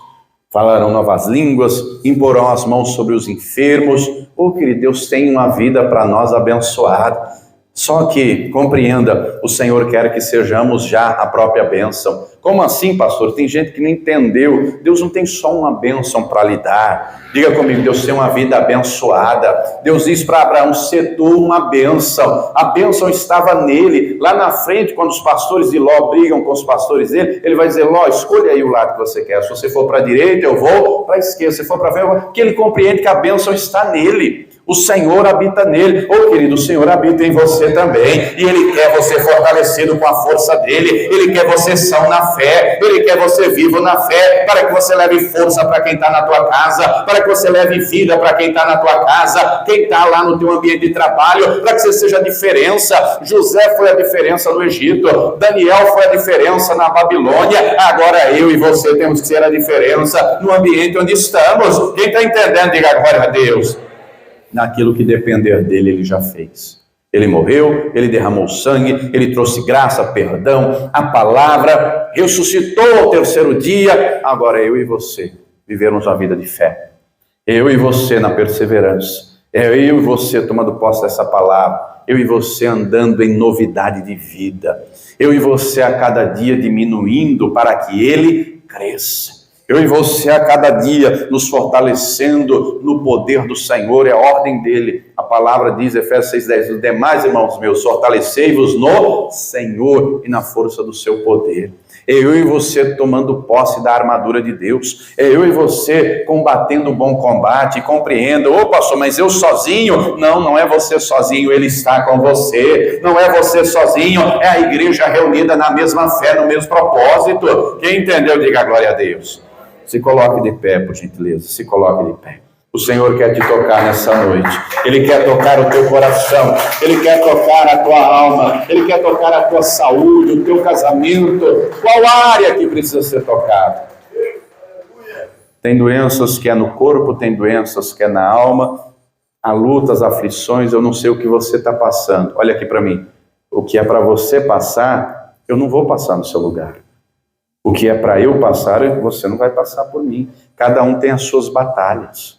falarão novas línguas, imporão as mãos sobre os enfermos. Oh, querido, Deus tem uma vida para nós abençoada. Só que, compreenda, o Senhor quer que sejamos já a própria bênção. Como assim, pastor? Tem gente que não entendeu. Deus não tem só uma bênção para lhe dar. Diga comigo, Deus tem uma vida abençoada. Deus diz para Abraão: ser tu uma bênção. A bênção estava nele. Lá na frente, quando os pastores de Ló brigam com os pastores dele, ele vai dizer: Ló, escolha aí o lado que você quer. Se você for para a direita, eu vou para a esquerda. Se for para a frente, eu vou. Que ele compreende que a bênção está nele. O Senhor habita nele. Oh, querido, o Senhor habita em você também. E Ele quer você fortalecido com a força dele. Ele quer você são na fé. Ele quer você vivo na fé. Para que você leve força para quem está na tua casa. Para que você leve vida para quem está na tua casa. Quem está lá no teu ambiente de trabalho. Para que você seja a diferença. José foi a diferença no Egito. Daniel foi a diferença na Babilônia. Agora eu e você temos que ser a diferença no ambiente onde estamos. Quem está entendendo, diga glória a Deus. Naquilo que depender dele, ele já fez. Ele morreu, ele derramou sangue, ele trouxe graça, perdão, a palavra, ressuscitou ao terceiro dia. Agora eu e você vivemos uma vida de fé. Eu e você na perseverança. Eu e você tomando posse dessa palavra. Eu e você andando em novidade de vida. Eu e você a cada dia diminuindo para que ele cresça. Eu e você a cada dia nos fortalecendo no poder do Senhor, é a ordem dele. A palavra diz, Efésios 6,10, os demais irmãos meus, fortalecei-vos no Senhor e na força do seu poder. É eu e você tomando posse da armadura de Deus. É eu e você combatendo o bom combate. Compreenda: ô pastor, mas eu sozinho? Não, não é você sozinho, ele está com você. Não é você sozinho, é a igreja reunida na mesma fé, no mesmo propósito. Quem entendeu, diga glória a Deus. Se coloque de pé, por gentileza, se coloque de pé. O Senhor quer te tocar nessa noite. Ele quer tocar o teu coração. Ele quer tocar a tua alma. Ele quer tocar a tua saúde, o teu casamento. Qual área que precisa ser tocada? Tem doenças que é no corpo, tem doenças que é na alma. Há lutas, aflições, eu não sei o que você está passando. Olha aqui para mim. O que é para você passar, eu não vou passar no seu lugar. O que é para eu passar, você não vai passar por mim. Cada um tem as suas batalhas.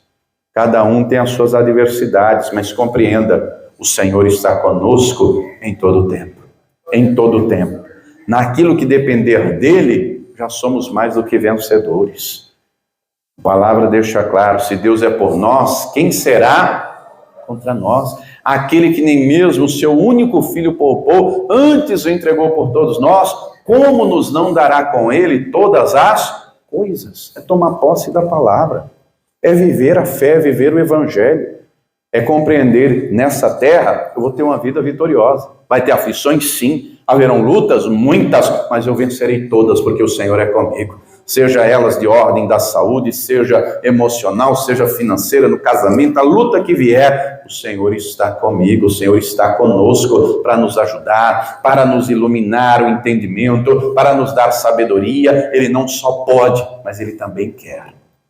Cada um tem as suas adversidades. Mas compreenda, o Senhor está conosco em todo o tempo. Em todo o tempo. Naquilo que depender dele, já somos mais do que vencedores. A palavra deixa claro, se Deus é por nós, quem será contra nós? Aquele que nem mesmo o seu único filho poupou, antes o entregou por todos nós, como nos não dará com ele todas as coisas? É tomar posse da palavra, é viver a fé, é viver o evangelho, é compreender, nessa terra eu vou ter uma vida vitoriosa. Vai ter aflições, sim, haverão lutas, muitas, mas eu vencerei todas, porque o Senhor é comigo. Seja elas de ordem da saúde, seja emocional, seja financeira, no casamento, a luta que vier, o Senhor está comigo, o Senhor está conosco para nos ajudar, para nos iluminar o entendimento, para nos dar sabedoria. Ele não só pode, mas Ele também quer.